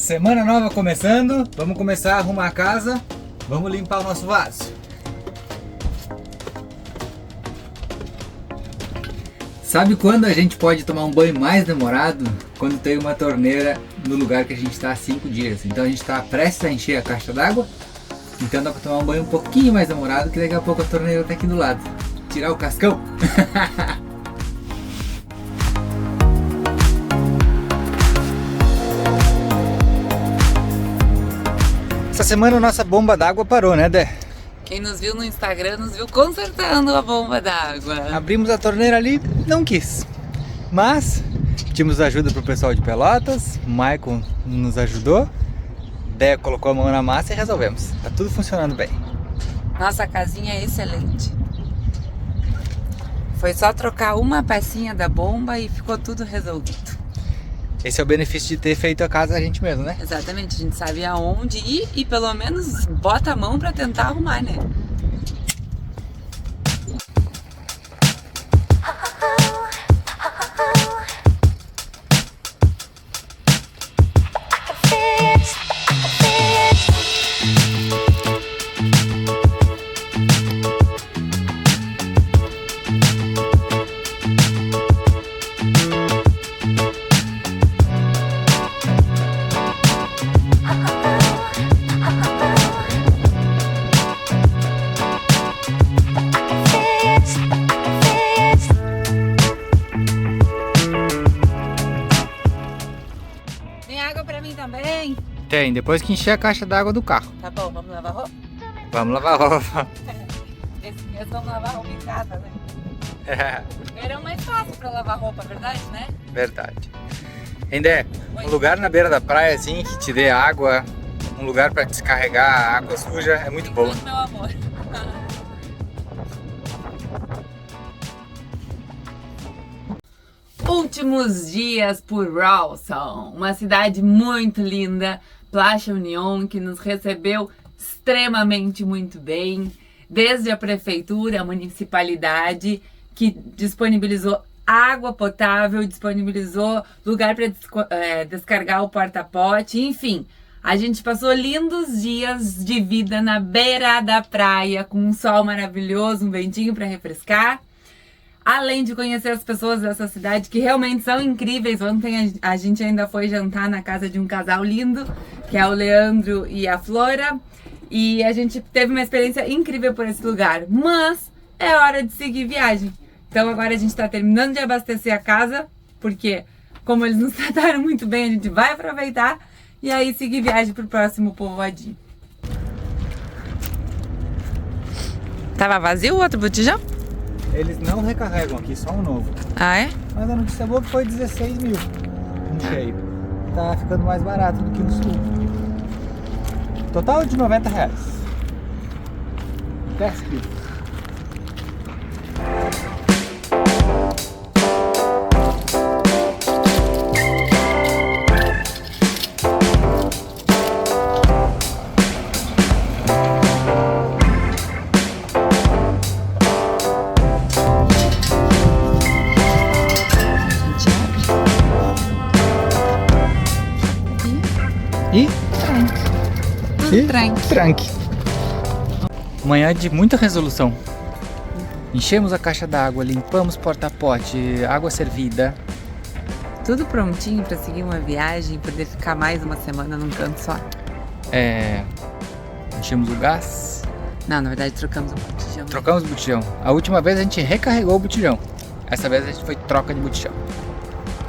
Semana nova começando, vamos começar a arrumar a casa, vamos limpar o nosso vaso. Sabe quando a gente pode tomar um banho mais demorado? Quando tem uma torneira no lugar que a gente está há 5 dias. Então a gente está prestes a encher a caixa d'água, então dá para tomar um banho um pouquinho mais demorado, que daqui a pouco a torneira está aqui do lado. Tirar o cascão. Essa semana a nossa bomba d'água parou, né, Dé? Quem nos viu no Instagram nos viu consertando a bomba d'água. Abrimos a torneira ali, não quis. Mas pedimos ajuda pro pessoal de Pelotas, o Maicon nos ajudou, Dé colocou a mão na massa e resolvemos. Tá tudo funcionando bem. Nossa casinha é excelente. Foi só trocar uma pecinha da bomba e ficou tudo resolvido. Esse é o benefício de ter feito a casa a gente mesmo, né? Exatamente, a gente sabe aonde ir e pelo menos bota a mão pra tentar arrumar, né? Também. Tem, depois que encher a caixa d'água do carro. Tá bom, vamos lavar roupa? Vamos lavar roupa. Esse mês vamos lavar roupa em casa, né? Verão mais fácil pra lavar roupa, verdade, né? Verdade. Endé, um lugar na beira da praia assim que te dê água, um lugar para descarregar a água suja é muito bom. Meu amor. Últimos dias por Rawson, uma cidade muito linda, Plaza Union, que nos recebeu extremamente muito bem, desde a prefeitura, a municipalidade, que disponibilizou água potável, disponibilizou lugar para descarregar o porta-pote, enfim. A gente passou lindos dias de vida na beira da praia, com um sol maravilhoso, um ventinho para refrescar. Além de conhecer as pessoas dessa cidade, que realmente são incríveis. Ontem a gente ainda foi jantar na casa de um casal lindo, que é o Leandro e a Flora. E a gente teve uma experiência incrível por esse lugar. Mas é hora de seguir viagem. Então agora a gente está terminando de abastecer a casa, porque como eles nos trataram muito bem, a gente vai aproveitar e aí seguir viagem para o próximo povoadinho. Tava vazio o outro botijão? Eles não recarregam aqui, só um novo. Ah, é? Mas a notícia boa que foi 16 mil um cheio. Tá ficando mais barato do que no sul. Total de R$90. 10 quilos. E tranque. Manhã de muita resolução. Enchemos a caixa d'água, limpamos porta-pote, água servida. Tudo prontinho para seguir uma viagem e poder ficar mais uma semana num canto só. Enchemos o gás. Não, na verdade trocamos o botijão. Trocamos o botijão. A última vez a gente recarregou o botijão. Essa vez a gente foi troca de botijão.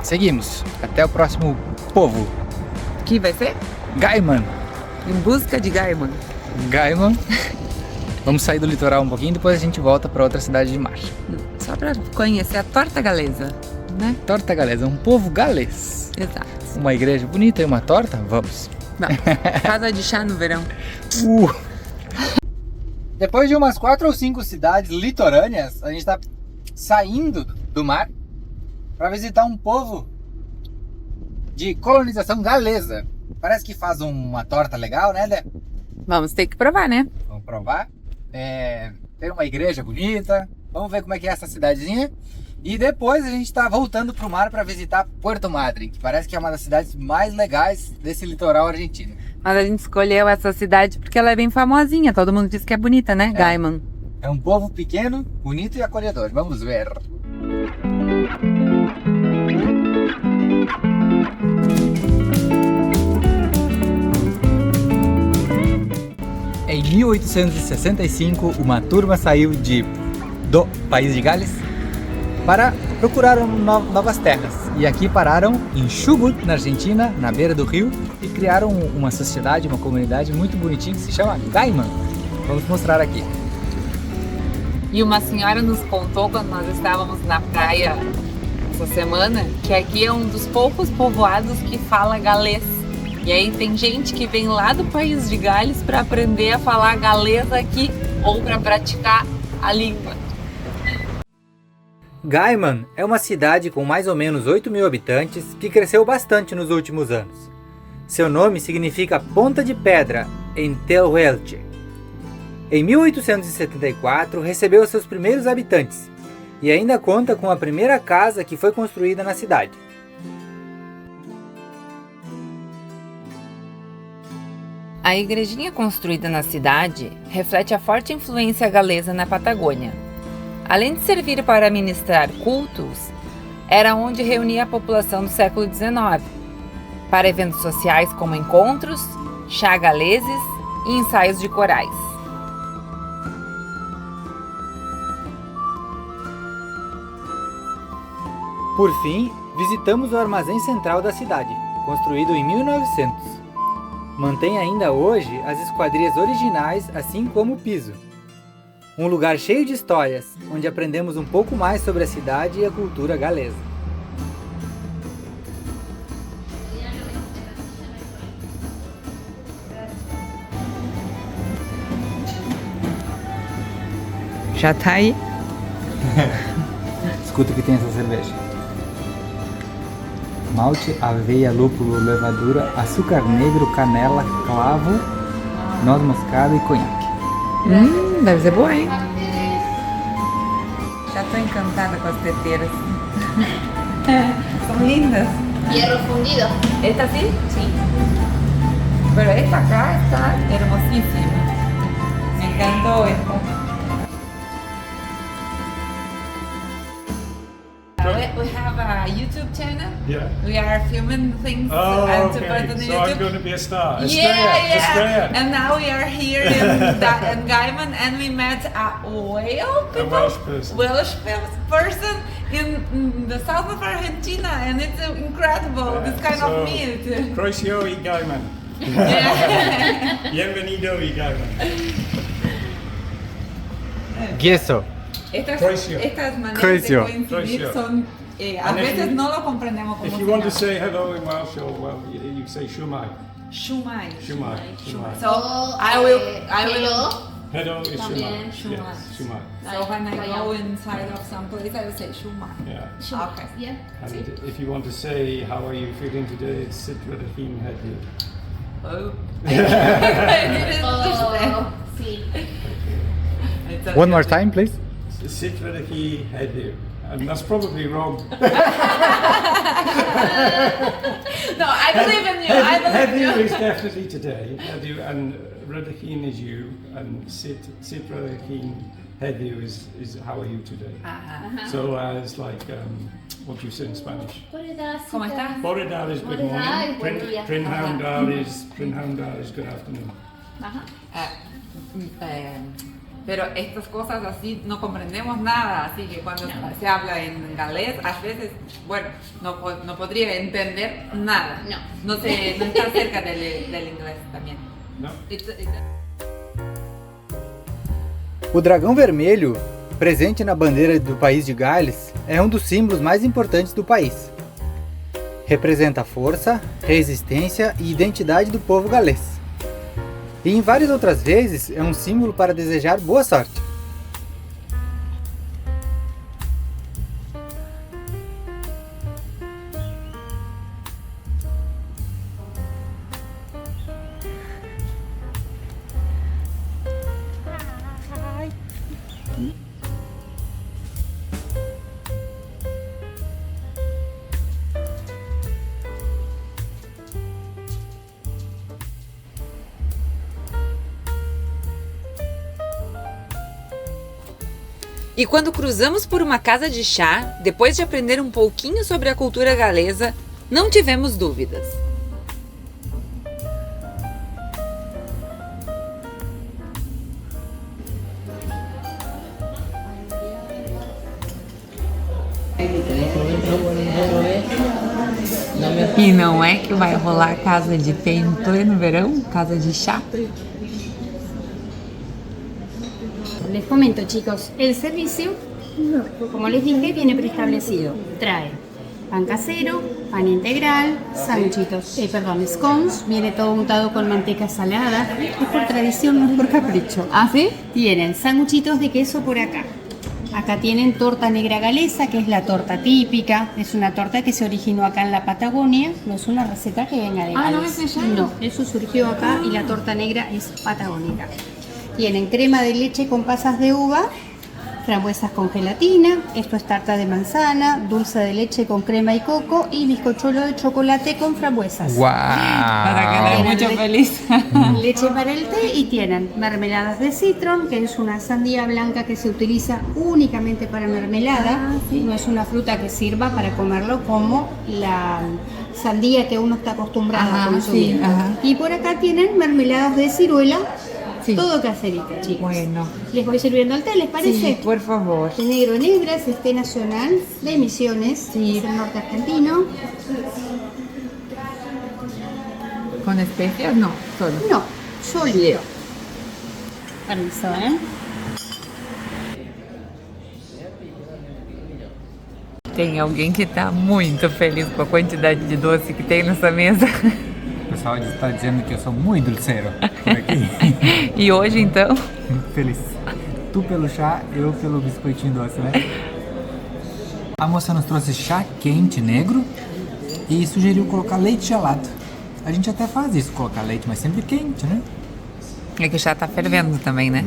Seguimos. Até o próximo povo. Que vai ser? Gaiman. Em busca de Gaiman. Gaiman. Vamos sair do litoral um pouquinho e depois a gente volta para outra cidade de mar. Só para conhecer a torta galesa, né? Torta galesa, um povo galês. Exato. Uma igreja bonita e uma torta? Vamos. Vamos. Casa de chá no verão. Depois de umas 4 ou 5 cidades litorâneas, a gente está saindo do mar para visitar um povo de colonização galesa. Parece que faz uma torta legal, né, Dé? Vamos ter que provar, né? Vamos provar. Tem uma igreja bonita. Vamos ver como é que é essa cidadezinha. E depois a gente está voltando para o mar para visitar Puerto Madryn, que parece que é uma das cidades mais legais desse litoral argentino. Mas a gente escolheu essa cidade porque ela é bem famosinha, todo mundo diz que é bonita, né? Gaiman. É um povo pequeno, bonito e acolhedor. Vamos ver. Em 1865, uma turma saiu do país de Gales para procurar novas terras. E aqui pararam em Chubut, na Argentina, na beira do rio, e criaram uma sociedade, uma comunidade muito bonitinha que se chama Gaiman. Vamos mostrar aqui. E uma senhora nos contou, quando nós estávamos na praia essa semana, que aqui é um dos poucos povoados que fala galês. E aí tem gente que vem lá do país de Gales para aprender a falar galês aqui ou para praticar a língua. Gaiman é uma cidade com mais ou menos 8.000 habitantes que cresceu bastante nos últimos anos. Seu nome significa Ponta de Pedra em Tehuelche. Em 1874 recebeu seus primeiros habitantes e ainda conta com a primeira casa que foi construída na cidade. A igrejinha construída na cidade reflete a forte influência galesa na Patagônia. Além de servir para ministrar cultos, era onde reunia a população do século XIX, para eventos sociais como encontros, chá galeses e ensaios de corais. Por fim, visitamos o armazém central da cidade, construído em 1900. Mantém ainda hoje as esquadrias originais, assim como o piso. Um lugar cheio de histórias, onde aprendemos um pouco mais sobre a cidade e a cultura galesa. Já tá aí? Escuta o que tem essa cerveja. Malte, aveia, lúpulo, levadura, açúcar negro, canela, clavo, noz moscada e conhaque. Deve ser boa, hein? Já tô encantada com as teteiras. São lindas. Hierro fundido. ¿Esta sí? Sí. Pero esta acá está hermosísima. Me encantó esta. We have a YouTube channel. Yeah. We are filming things Oh, and to okay. put on So YouTube. I'm going to be a star. Yeah. Estrella. And now we are here in Gaiman, and we met a Welsh person. Welsh person in the south of Argentina, and it's incredible. This kind of meat. Croeso y Gaiman. Yeah. Bienvenido y Gaiman. Queso. Estas maneras Croeso. de coincidir Croeso. son, a And if veces you- no lo comprendemos como If se you want to llama. say hello in Welsh, or well, you say shumai. Shumai. Shumai. Shumai. So O, I will. hello. Hello is También shumai. shumai. Yes, shumai. So when I go inside of some place, I will say shumai. Yeah. Okay. Yeah. And if you want to say how are you feeling today, it's Sitrahin Hedyu. Oh. I didn't understand. Oh, sí. It's okay. One more time, please. Sitrahi Hedyu. And that's probably wrong. No, I believe in you. I believe in Hedyu you. is definitely today. Hedyu and Radakin is you, and Sitrahin Hedyu is how are you today. So it's like what do you say in Spanish? ¿Cómo estás? Boredar is good Boredar, morning. buenos días. Prinhoundar is good afternoon. Ajá. Pero estas cosas así no comprendemos nada, así que cuando se habla en galés, a veces, bueno, no podría entender nada. No. No está cerca del inglés también. No? O dragão vermelho, presente na bandeira do país de Gales, é um dos símbolos mais importantes do país. Representa a força, resistência e identidade do povo galês. E em várias outras vezes é um símbolo para desejar boa sorte. E quando cruzamos por uma casa de chá, depois de aprender um pouquinho sobre a cultura galesa, não tivemos dúvidas. E não é que vai rolar casa de té em pleno verão? Casa de chá? Les comento, chicos, el servicio, como les dije, viene preestablecido. Trae pan casero, pan integral, sanguchitos, scones, viene todo untado con manteca salada. Es por tradición, no es por capricho. ¿Ah, sí? Tienen sanguchitos de queso por acá. Acá tienen torta negra galesa, que es la torta típica. Es una torta que se originó acá en la Patagonia. No es una receta que venga de Gales. ¿No es de allá? No, eso surgió acá y la torta negra es patagónica. Tienen crema de leche con pasas de uva, frambuesas con gelatina, esto es tarta de manzana, dulce de leche con crema y coco y bizcochuelo de chocolate con frambuesas. Para que ¡Wow! esté mucho feliz. Leche para el té y tienen mermeladas de citron, que es una sandía blanca que se utiliza únicamente para mermelada. No es una fruta que sirva para comerlo como la sandía que uno está acostumbrado a consumir. Y por acá tienen mermeladas de ciruela. Sí. Todo caserito, chicos. Bueno. Les voy sirviendo el té, ¿les parece? Sí, por favor. El negro negra es té nacional de Misiones, Sí. es el norte argentino. ¿Con especias? No, solo. No, solito. Permiso, ¿eh? Tem alguém que tá muito feliz com a quantidade de doce que tem nessa mesa. O pessoal está dizendo que eu sou muito dulceiro por aqui. E hoje, então? Muito feliz. Tu pelo chá, eu pelo biscoitinho doce, né? A moça nos trouxe chá quente negro e sugeriu colocar leite gelado. A gente até faz isso, colocar leite, mas sempre quente, né? É que o chá tá fervendo também, né?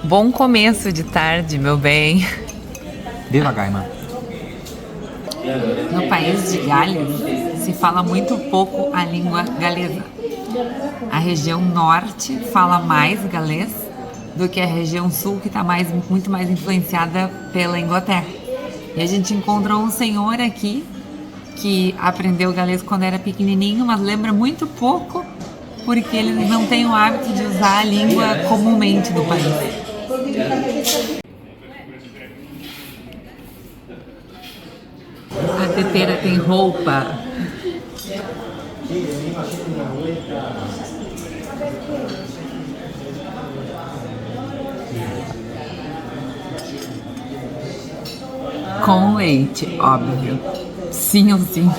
Bom começo de tarde, meu bem. Devagar, irmã. No país de Gales se fala muito pouco a língua galesa. A região norte fala mais galês do que a região sul, que está muito mais influenciada pela Inglaterra. E a gente encontrou um senhor aqui que aprendeu galês quando era pequenininho, mas lembra muito pouco porque ele não tem o hábito de usar a língua comumente do país. A teteira tem roupa. Com leite, óbvio. Sim ou sim.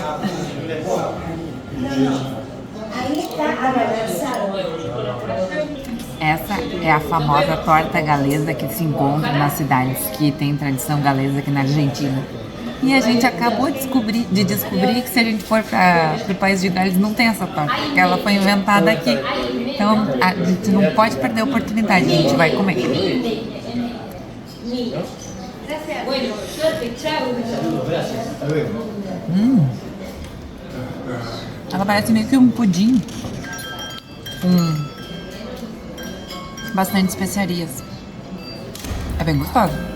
Essa é a famosa torta galesa que se encontra nas cidades que tem tradição galesa aqui na Argentina. E a gente acabou de descobrir que se a gente for para o país de Gales não tem essa torta, porque ela foi inventada aqui. Então a gente não pode perder a oportunidade, a gente vai comer. Ela parece meio que um pudim com bastante especiarias. É bem gostosa.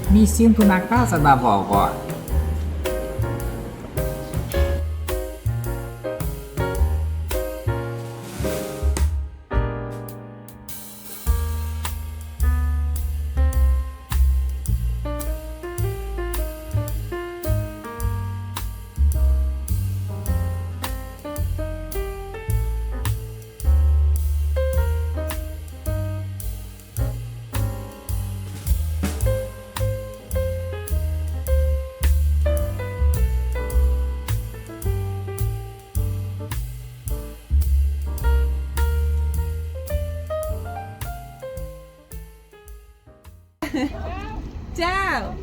Me sinto na casa da vovó. Tchau!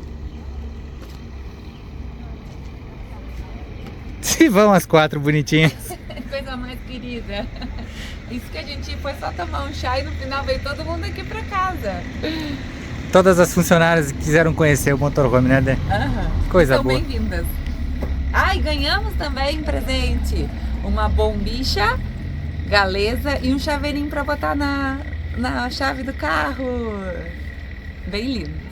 Se vão as quatro bonitinhas. Coisa mais querida. Isso que a gente foi só tomar um chá e no final veio todo mundo aqui pra casa. Todas as funcionárias quiseram conhecer o motorhome, né, Dé? Aham. Coisa São boa. bem-vindas. Ah, e ganhamos também presente uma bombicha galesa e um chaveirinho para botar na chave do carro. Bem lindo.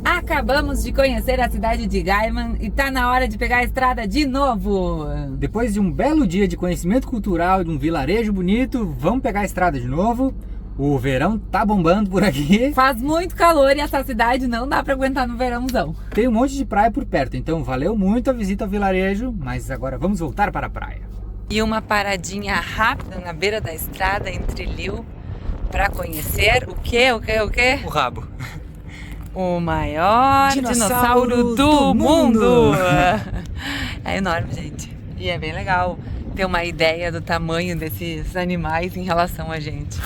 Acabamos de conhecer a cidade de Gaiman e tá na hora de pegar a estrada de novo. Depois de um belo dia de conhecimento cultural e de um vilarejo bonito, vamos pegar a estrada de novo. O verão tá bombando por aqui. Faz muito calor e essa cidade não dá pra aguentar no verãozão. Tem um monte de praia por perto, então valeu muito a visita ao vilarejo, mas agora vamos voltar para a praia. E uma paradinha rápida na beira da estrada em Trilil para conhecer o quê? O rabo. O maior dinossauro do mundo! É enorme, gente. E é bem legal ter uma ideia do tamanho desses animais em relação a gente.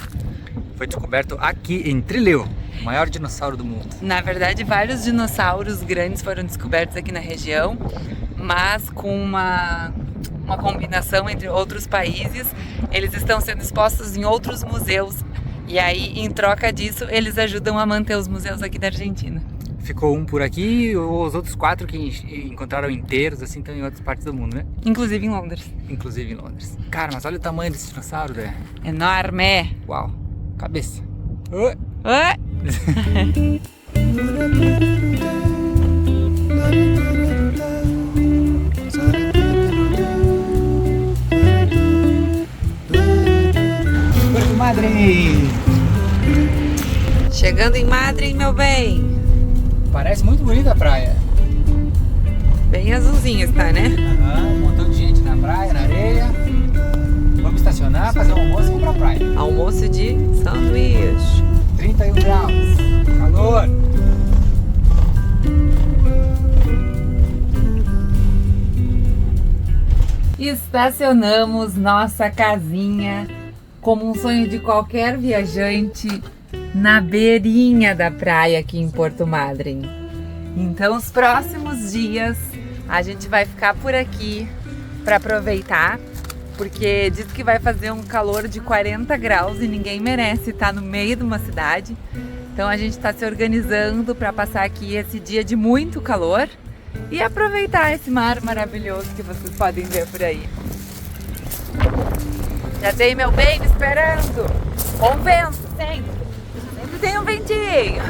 Foi descoberto aqui em Trilil, o maior dinossauro do mundo. Na verdade, vários dinossauros grandes foram descobertos aqui na região, mas com uma combinação entre outros países. Eles estão sendo expostos em outros museus. E aí, em troca disso, eles ajudam a manter os museus aqui da Argentina. Ficou um por aqui, os outros 4 que encontraram inteiros, assim, estão em outras partes do mundo, né? Inclusive em Londres. Inclusive em Londres. Cara, mas olha o tamanho desse dinossauro, né? Enorme! Uau, cabeça. Porto Madryn! Chegando em Madryn, meu bem! Parece muito bonita a praia. Bem azulzinha está, né? Um montão de gente na praia, na areia. Vamos estacionar, fazer um almoço e ir pra praia. Almoço de sanduíche. 31 graus. Calor. Estacionamos nossa casinha, como um sonho de qualquer viajante, na beirinha da praia aqui em Porto Madryn. Então, os próximos dias a gente vai ficar por aqui para aproveitar, porque diz que vai fazer um calor de 40 graus e ninguém merece estar no meio de uma cidade. Então a gente está se organizando para passar aqui esse dia de muito calor e aproveitar esse mar maravilhoso que vocês podem ver por aí. Já tem meu bem me esperando, com vento sempre. Sempre tem um ventinho.